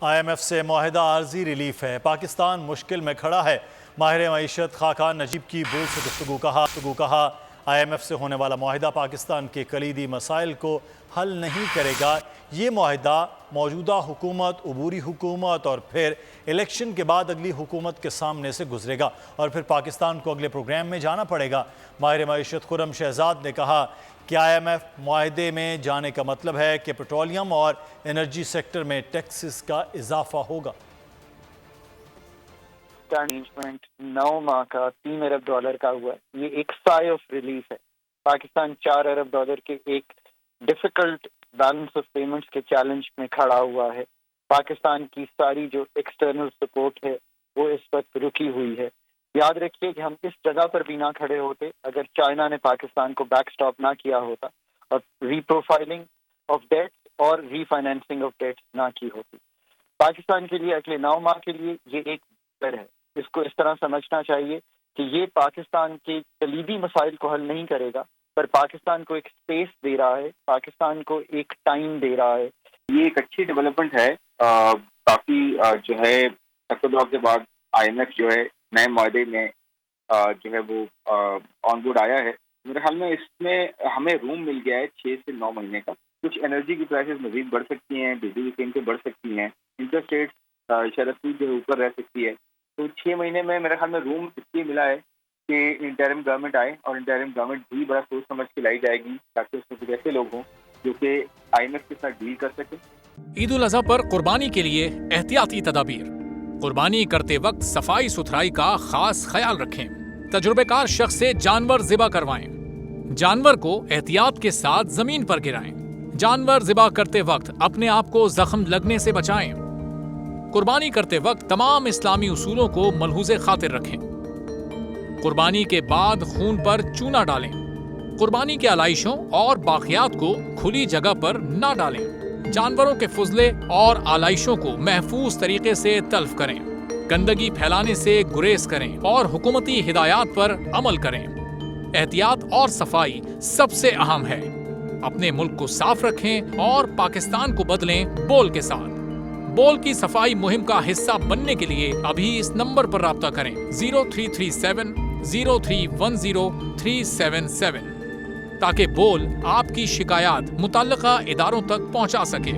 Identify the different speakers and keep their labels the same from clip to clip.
Speaker 1: IMF سے معاہدہ عارضی ریلیف ہے، پاکستان مشکل میں کھڑا ہے۔ ماہر معیشت خاقان نجیب کی بول سے گفتگو کہا IMF سے ہونے والا معاہدہ پاکستان کے کلیدی مسائل کو حل نہیں کرے گا۔ یہ معاہدہ موجودہ حکومت، عبوری حکومت اور پھر الیکشن کے بعد اگلی حکومت کے سامنے سے گزرے گا اور پھر پاکستان کو اگلے پروگرام میں جانا پڑے گا۔ ماہر معیشت خرم شہزاد نے کہا کہ IMF معاہدے میں جانے کا مطلب ہے کہ پیٹرولیم اور انرجی سیکٹر میں ٹیکسز کا اضافہ ہوگا۔
Speaker 2: ارینجمنٹ 9 ماہ کا $3 ارب کا ہوا ہے۔ یہ ایک سائے آف ریلیف ہے۔ پاکستان $4 ارب کے ایک ڈیفیکلٹ بیلنس آف پیمنٹس کے چیلنج میں کھڑا ہوا ہے۔ پاکستان کی ساری جو ایکسٹرنل سپورٹ ہے وہ اس وقت رکی ہوئی ہے۔ یاد رکھیے کہ ہم اس جگہ پر بھی نہ کھڑے ہوتے اگر چائنا نے پاکستان کو بیک سٹاپ نہ کیا ہوتا اور ری پروفائلنگ آف ڈیٹ اور ری فائنینسنگ آف ڈیٹ نہ کی ہوتی۔ پاکستان کے لیے اگلے 9 ماہ کے لیے یہ ایک ہے، اس کو اس طرح سمجھنا چاہیے کہ یہ پاکستان کے کلیدی مسائل کو حل نہیں کرے گا، پر پاکستان کو ایک سپیس دے رہا ہے، پاکستان کو ایک ٹائم دے رہا ہے۔
Speaker 3: یہ ایک اچھی ڈیولپمنٹ ہے۔ کافی جو ہے تقدر کے بعد IMF جو ہے نئے معاہدے میں جو ہے وہ آن بورڈ آیا ہے۔ میرے خیال میں اس میں ہمیں روم مل گیا ہے 6 سے 9 مہینے کا۔ کچھ انرجی کی پرائسز مزید بڑھ سکتی ہیں، بجلی کی قیمتیں بڑھ سکتی ہیں، انٹرسٹ ریٹس شرح سود جو ہے اوپر رہ سکتی ہے۔ تو 6 مہینے میں میرے خیال میں روم اس لیے ملا ہے کہ انٹرم گورنمنٹ آئے اور انٹرم گورنمنٹ بھی بڑا سوچ سمجھ کے لائی جائے گی تاکہ اس میں کچھ ایسے لوگ ہوں جو کہ IMF کے ساتھ ڈیل کر سکیں۔
Speaker 4: عید الاضحیٰ پر قربانی کے لیے احتیاطی تدابیر۔ قربانی کرتے وقت صفائی ستھرائی کا خاص خیال رکھیں۔ تجربہ کار شخص سے جانور ذبح کروائیں۔ جانور کو احتیاط کے ساتھ زمین پر گرائیں۔ جانور ذبح کرتے وقت اپنے آپ کو زخم لگنے سے بچائیں۔ قربانی کرتے وقت تمام اسلامی اصولوں کو ملحوظ خاطر رکھیں۔ قربانی کے بعد خون پر چونا ڈالیں۔ قربانی کے علائشوں اور باقیات کو کھلی جگہ پر نہ ڈالیں۔ جانوروں کے فضلے اور علائشوں کو محفوظ طریقے سے تلف کریں۔ گندگی پھیلانے سے گریز کریں اور حکومتی ہدایات پر عمل کریں۔ احتیاط اور صفائی سب سے اہم ہے۔ اپنے ملک کو صاف رکھیں اور پاکستان کو بدلیں بول کے ساتھ۔ بول کی صفائی مہم کا حصہ بننے کے لیے ابھی اس نمبر پر رابطہ کریں 0337 0310 377 تاکہ بول آپ کی شکایات متعلقہ اداروں تک پہنچا سکے۔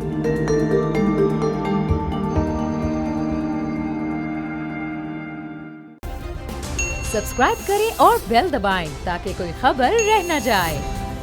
Speaker 5: سبسکرائب کریں اور بیل دبائیں تاکہ کوئی خبر رہ نہ جائے۔